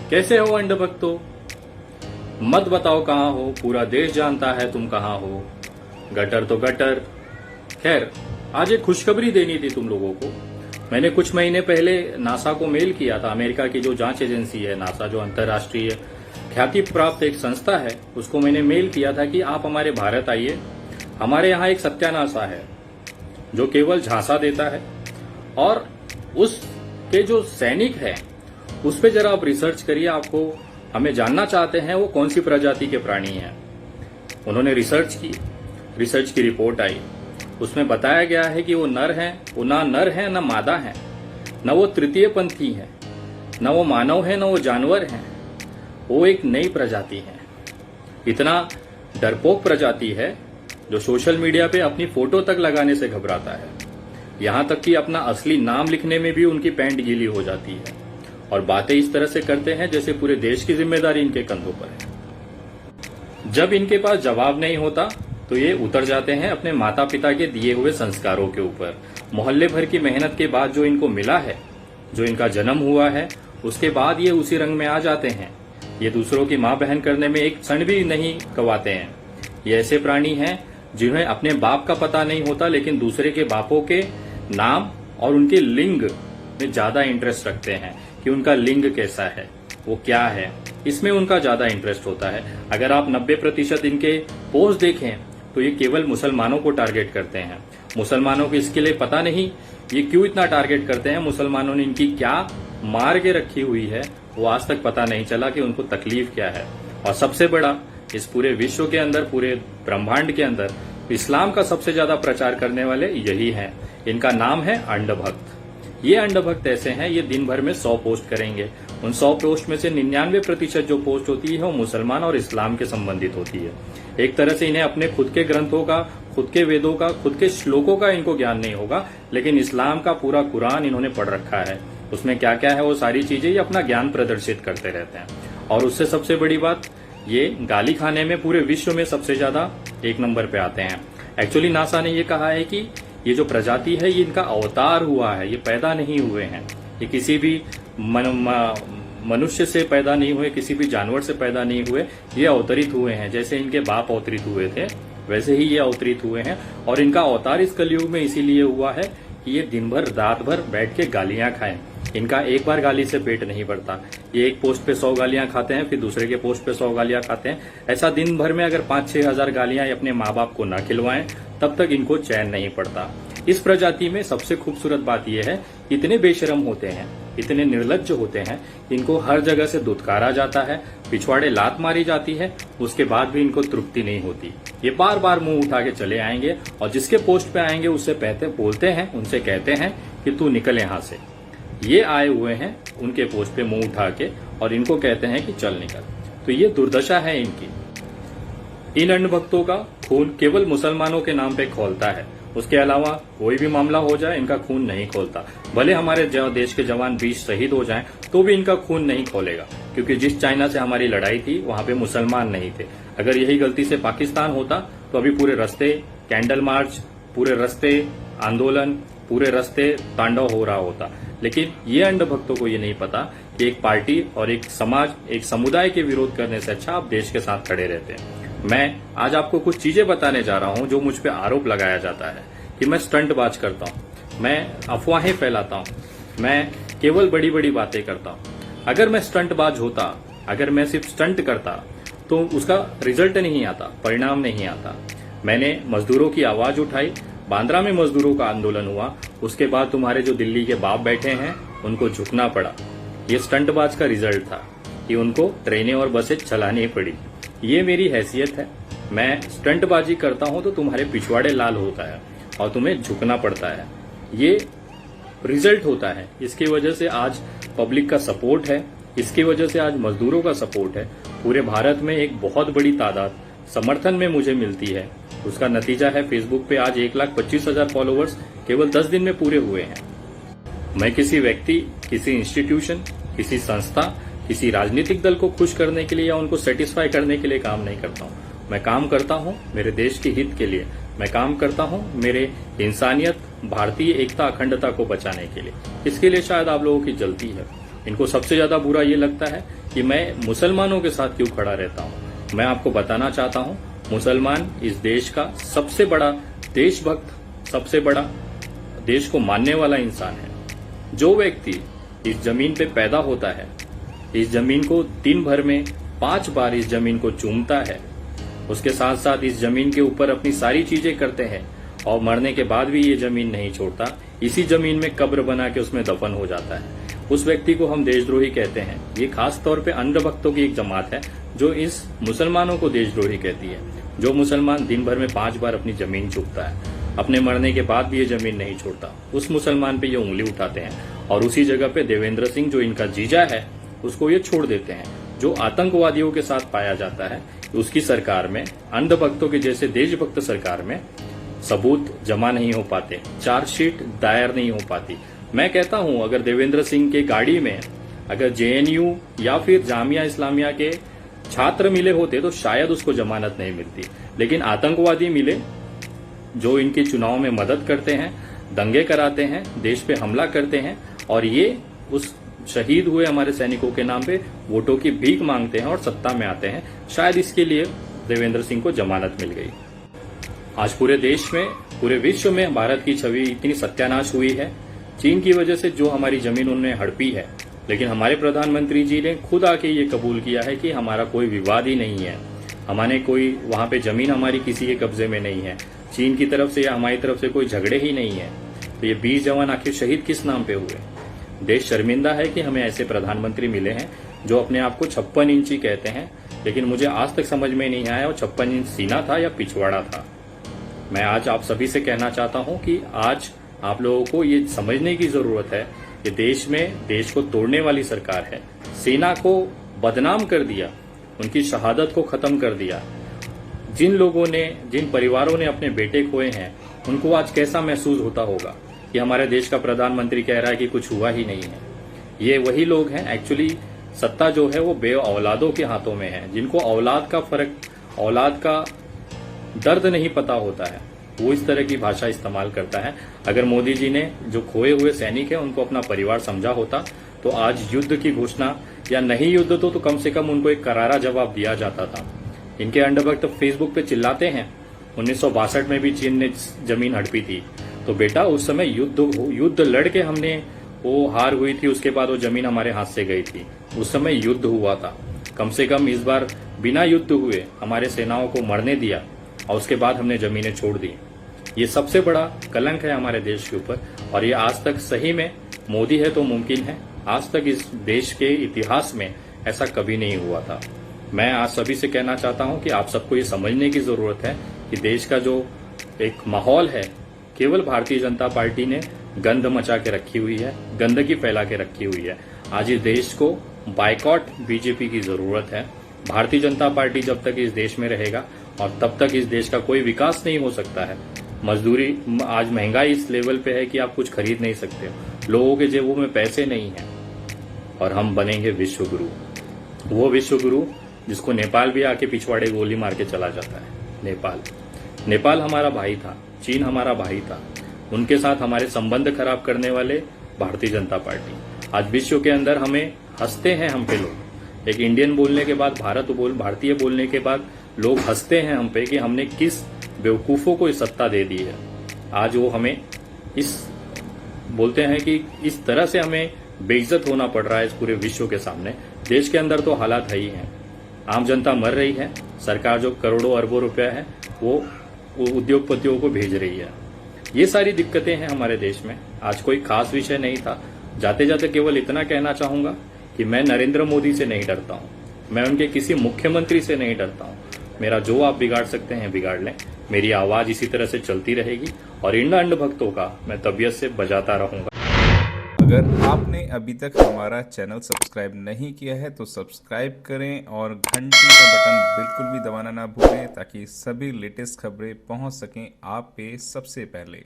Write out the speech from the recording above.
कैसे हो अंड भक्तों? मत बताओ कहाँ हो, पूरा देश जानता है तुम कहाँ हो। गटर तो गटर। खैर, आज एक खुशखबरी देनी थी तुम लोगों को। मैंने कुछ महीने पहले नासा को मेल किया था। अमेरिका की जो जांच एजेंसी है नासा, जो अंतर्राष्ट्रीय ख्याति प्राप्त एक संस्था है, उसको मैंने मेल किया था कि आप हमारे भारत आइए। हमारे यहाँ एक सत्यानाशा है जो केवल झांसा देता है, और उसके जो सैनिक है उस पे जरा आप रिसर्च करिए। आपको हमें जानना चाहते हैं वो कौन सी प्रजाति के प्राणी हैं। उन्होंने रिसर्च की रिपोर्ट आई। उसमें बताया गया है कि वो नर हैं, वो ना नर हैं ना मादा हैं, न वो तृतीय पंथी हैं, न वो मानव है, न वो जानवर हैं। वो एक नई प्रजाति है। इतना डरपोक प्रजाति है जो सोशल मीडिया पे अपनी फोटो तक लगाने से घबराता है। यहां तक कि अपना असली नाम लिखने में भी उनकी पैंट गीली हो जाती है, और बातें इस तरह से करते हैं जैसे पूरे देश की जिम्मेदारी इनके कंधों पर है। जब इनके पास जवाब नहीं होता तो ये उतर जाते हैं अपने माता पिता के दिए हुए संस्कारों के ऊपर। मोहल्ले भर की मेहनत के बाद जो इनको मिला है, जो इनका जन्म हुआ है, उसके बाद ये उसी रंग में आ जाते हैं। ये दूसरों की मां बहन करने में एक क्षण भी नहीं गवाते हैं। ये ऐसे प्राणी हैं जिन्हें अपने बाप का पता नहीं होता, लेकिन दूसरे के बापों के नाम और उनके लिंग में ज्यादा इंटरेस्ट रखते हैं कि उनका लिंग कैसा है, वो क्या है, इसमें उनका ज्यादा इंटरेस्ट होता है। अगर आप 90% इनके पोस्ट देखें तो ये केवल मुसलमानों को टारगेट करते हैं। मुसलमानों को इसके लिए पता नहीं ये क्यों इतना टारगेट करते हैं। मुसलमानों ने इनकी क्या मार के रखी हुई है वो आज तक पता नहीं चला कि उनको तकलीफ क्या है। और सबसे बड़ा, इस पूरे विश्व के अंदर, पूरे ब्रह्मांड के अंदर इस्लाम का सबसे ज्यादा प्रचार करने वाले यही हैं। इनका नाम है अंडभक्त। ये अंडभक्त ऐसे हैं, ये दिन भर में 100 पोस्ट करेंगे। उन 100 पोस्ट में से 99% जो पोस्ट होती है वो मुसलमान और इस्लाम के संबंधित होती है। एक तरह से इन्हें अपने खुद के ग्रंथों का, खुद के वेदों का, खुद के श्लोकों का इनको ज्ञान नहीं होगा, लेकिन इस्लाम का पूरा कुरान इन्होंने पढ़ रखा है। उसमें क्या क्या है वो सारी चीजें ये अपना ज्ञान प्रदर्शित करते रहते हैं। और उससे सबसे बड़ी बात, ये गाली खाने में पूरे विश्व में सबसे ज्यादा 1 नंबर पे आते हैं। एक्चुअली नासा ने ये कहा है कि ये जो प्रजाति है ये इनका अवतार हुआ है, ये पैदा नहीं हुए हैं। ये किसी भी मनुष्य से पैदा नहीं हुए, किसी भी जानवर से पैदा नहीं हुए, ये अवतरित हुए हैं। जैसे इनके बाप अवतरित हुए थे वैसे ही ये अवतरित हुए हैं। और इनका अवतार इस कलयुग में इसीलिए हुआ है कि ये दिन भर रात भर बैठ के गालियां खाएं। इनका एक बार गाली से पेट नहीं भरता। ये एक पोस्ट पे 100 गालियां खाते हैं, फिर दूसरे के पोस्ट पे 100 गालियां खाते हैं। ऐसा दिन भर में अगर 5-6 हजार गालियां अपने माँ बाप को न खिलवाएं तब तक इनको चैन नहीं पड़ता। इस प्रजाति में सबसे खूबसूरत बात यह है, इतने बेशरम होते हैं, इतने निर्लज्ज होते हैं, इनको हर जगह से दुत्कारा जाता है, पिछवाड़े लात मारी जाती है, उसके बाद भी इनको तृप्ति नहीं होती। ये बार बार मुंह उठा के चले आएंगे, और जिसके पोस्ट पे आएंगे उससे बोलते हैं, उनसे कहते हैं कि तू निकल यहां से। ये आए हुए हैं उनके पोस्ट पे मुंह उठा के, और इनको कहते हैं कि चल निकल। तो ये दुर्दशा है इनकी। इन अंडभक्तों का खून केवल मुसलमानों के नाम पे खौलता है, उसके अलावा कोई भी मामला हो जाए इनका खून नहीं खोलता। भले हमारे देश के जवान 20 शहीद हो जाएं तो भी इनका खून नहीं खोलेगा, क्योंकि जिस चाइना से हमारी लड़ाई थी वहां पे मुसलमान नहीं थे। अगर यही गलती से पाकिस्तान होता तो अभी पूरे रास्ते कैंडल मार्च, पूरे रास्ते आंदोलन, पूरे रास्ते तांडव हो रहा होता। लेकिन ये अंडभक्तों को ये नहीं पता कि एक पार्टी और एक समाज, एक समुदाय के विरोध करने से अच्छा आप देश के साथ खड़े रहते हैं। मैं आज आपको कुछ चीजें बताने जा रहा हूं जो मुझ पे आरोप लगाया जाता है कि मैं स्टंटबाज करता हूं, मैं अफवाहें फैलाता हूं, मैं केवल बड़ी बड़ी बातें करता हूं। अगर मैं स्टंटबाज होता, अगर मैं सिर्फ स्टंट करता तो उसका रिजल्ट नहीं आता, परिणाम नहीं आता। मैंने मजदूरों की आवाज उठाई, बांद्रा में मजदूरों का आंदोलन हुआ, उसके बाद तुम्हारे जो दिल्ली के बाप बैठे हैं उनको झुकना पड़ा। ये स्टंटबाज का रिजल्ट था कि उनको ट्रेनें और बसें चलानी पड़ी। ये मेरी हैसियत है। मैं स्टंटबाजी करता हूं तो तुम्हारे पिछवाड़े लाल होता है और तुम्हें झुकना पड़ता है। ये रिजल्ट होता है। इसकी वजह से आज पब्लिक का सपोर्ट है, इसकी वजह से आज मजदूरों का सपोर्ट है। पूरे भारत में एक बहुत बड़ी तादाद समर्थन में मुझे मिलती है। उसका नतीजा है फेसबुक पे आज 1,25,000 फॉलोवर्स केवल 10 दिन में पूरे हुए हैं। मैं किसी व्यक्ति, किसी इंस्टीट्यूशन, किसी संस्था, किसी राजनीतिक दल को खुश करने के लिए या उनको सेटिस्फाई करने के लिए काम नहीं करता हूं। मैं काम करता हूं मेरे देश के हित के लिए। मैं काम करता हूं मेरे इंसानियत, भारतीय एकता, अखंडता को बचाने के लिए। इसके लिए शायद आप लोगों की जलती है। इनको सबसे ज्यादा बुरा ये लगता है कि मैं मुसलमानों के साथ क्यों खड़ा रहता हूं। मैं आपको बताना चाहता हूं, मुसलमान इस देश का सबसे बड़ा देशभक्त, सबसे बड़ा देश को मानने वाला इंसान है। जो व्यक्ति इस जमीन पे पैदा होता है, इस जमीन को दिन भर में 5 बार इस जमीन को चूमता है, उसके साथ साथ इस जमीन के ऊपर अपनी सारी चीजें करते हैं और मरने के बाद भी ये जमीन नहीं छोड़ता, इसी जमीन में कब्र बना के उसमें दफन हो जाता है, उस व्यक्ति को हम देशद्रोही कहते हैं। ये खास तौर पे अंधभक्तों की एक जमात है जो इस मुसलमानों को देशद्रोही कहती है। जो मुसलमान दिन भर में 5 बार अपनी जमीन चूमता है, अपने मरने के बाद भी ये जमीन नहीं छोड़ता, उस मुसलमान पे ये उंगली उठाते हैं और उसी जगह पे देवेंद्र सिंह जो इनका जीजा है उसको ये छोड़ देते हैं। जो आतंकवादियों के साथ पाया जाता है, उसकी सरकार में, अंधभक्तों के जैसे देशभक्त सरकार में सबूत जमा नहीं हो पाते, चार्जशीट दायर नहीं हो पाती। मैं कहता हूं अगर देवेंद्र सिंह के गाड़ी में अगर जेएनयू या फिर जामिया इस्लामिया के छात्र मिले होते तो शायद उसको जमानत नहीं मिलती, लेकिन आतंकवादी मिले जो इनके चुनाव में मदद करते हैं, दंगे कराते हैं, देश पे हमला करते हैं और ये उस शहीद हुए हमारे सैनिकों के नाम पे वोटों की भीख मांगते हैं और सत्ता में आते हैं। शायद इसके लिए देवेंद्र सिंह को जमानत मिल गई। आज पूरे देश में, पूरे विश्व में भारत की छवि इतनी सत्यानाश हुई है चीन की वजह से, जो हमारी जमीन उन्होंने हड़पी है। लेकिन हमारे प्रधानमंत्री जी ने खुद आके ये कबूल किया है कि हमारा कोई विवाद ही नहीं है, हमारे कोई वहां पे जमीन हमारी किसी के कब्जे में नहीं है, चीन की तरफ से या हमारी तरफ से कोई झगड़े ही नहीं है। तो ये 20 जवान आखिर शहीद किस नाम पे हुए? देश शर्मिंदा है कि हमें ऐसे प्रधानमंत्री मिले हैं जो अपने आप को 56 इंची कहते हैं, लेकिन मुझे आज तक समझ में नहीं आया वो 56 इंच सीना था या पिछवाड़ा था। मैं आज आप सभी से कहना चाहता हूं कि आज आप लोगों को ये समझने की जरूरत है कि देश में देश को तोड़ने वाली सरकार है, सेना को बदनाम कर दिया, उनकी शहादत को खत्म कर दिया। जिन लोगों ने, जिन परिवारों ने अपने बेटे खोए हैं, उनको आज कैसा महसूस होता होगा कि हमारे देश का प्रधानमंत्री कह रहा है कि कुछ हुआ ही नहीं है। ये वही लोग हैं, एक्चुअली सत्ता जो है वो बे औलादों के हाथों में है, जिनको औलाद का फर्क, औलाद का दर्द नहीं पता होता है, वो इस तरह की भाषा इस्तेमाल करता है। अगर मोदी जी ने जो खोए हुए सैनिक है उनको अपना परिवार समझा होता तो आज युद्ध की घोषणा, या नहीं युद्ध तो कम से कम उनको एक करारा जवाब दिया जाता था। इनके अंडरभक्त फेसबुक पे चिल्लाते हैं 1962 में भी चीन ने जमीन हड़पी थी, तो बेटा उस समय युद्ध लड़के हमने, वो हार हुई थी, उसके बाद वो जमीन हमारे हाथ से गई थी, उस समय युद्ध हुआ था। कम से कम इस बार बिना युद्ध हुए हमारे सेनाओं को मरने दिया और उसके बाद हमने जमीनें छोड़ दी। ये सबसे बड़ा कलंक है हमारे देश के ऊपर और ये आज तक, सही में मोदी है तो मुमकिन है, आज तक इस देश के इतिहास में ऐसा कभी नहीं हुआ था। मैं आज सभी से कहना चाहता हूं कि आप सबको ये समझने की जरूरत है कि देश का जो एक माहौल है, केवल भारतीय जनता पार्टी ने गंद मचा के रखी हुई है, गंदगी फैला के रखी हुई है। आज इस देश को बायकॉट बीजेपी की जरूरत है। भारतीय जनता पार्टी जब तक इस देश में रहेगा और तब तक इस देश का कोई विकास नहीं हो सकता है। मजदूरी, आज महंगाई इस लेवल पे है कि आप कुछ खरीद नहीं सकते, लोगों के जेबों में पैसे नहीं है और हम बनेंगे विश्व गुरु, वो विश्व गुरु जिसको नेपाल भी आके पिछवाड़े गोली मार के चला जाता है। नेपाल हमारा भाई था, चीन हमारा भाई था, उनके साथ हमारे संबंध खराब करने वाले भारतीय जनता पार्टी। आज विश्व के अंदर हमें हंसते हैं हम पे लोग, एक इंडियन बोलने के बाद, भारतीय बोलने के बाद लोग हंसते हैं हम पे कि हमने किस बेवकूफों को इस सत्ता दे दी है। आज वो हमें इस बोलते हैं कि इस तरह से हमें बेइज्जत होना पड़ रहा है इस पूरे विश्व के सामने। देश के अंदर तो हालात है ही हैं, आम जनता मर रही है, सरकार जो करोड़ों अरबों रुपया है वो उद्योगपतियों को भेज रही है। ये सारी दिक्कतें हैं हमारे देश में। आज कोई खास विषय नहीं था। जाते जाते केवल इतना कहना चाहूंगा कि मैं नरेंद्र मोदी से नहीं डरता हूं, मैं उनके किसी मुख्यमंत्री से नहीं डरता हूं। मेरा जो आप बिगाड़ सकते हैं बिगाड़ लें, मेरी आवाज इसी तरह से चलती रहेगी और इन अंधभक्तों का मैं तबीयत से बजाता रहूंगा। अगर आपने अभी तक हमारा चैनल सब्सक्राइब नहीं किया है तो सब्सक्राइब करें और घंटी का बटन बिल्कुल भी दबाना ना भूलें ताकि सभी लेटेस्ट खबरें पहुंच सकें आप पे सबसे पहले।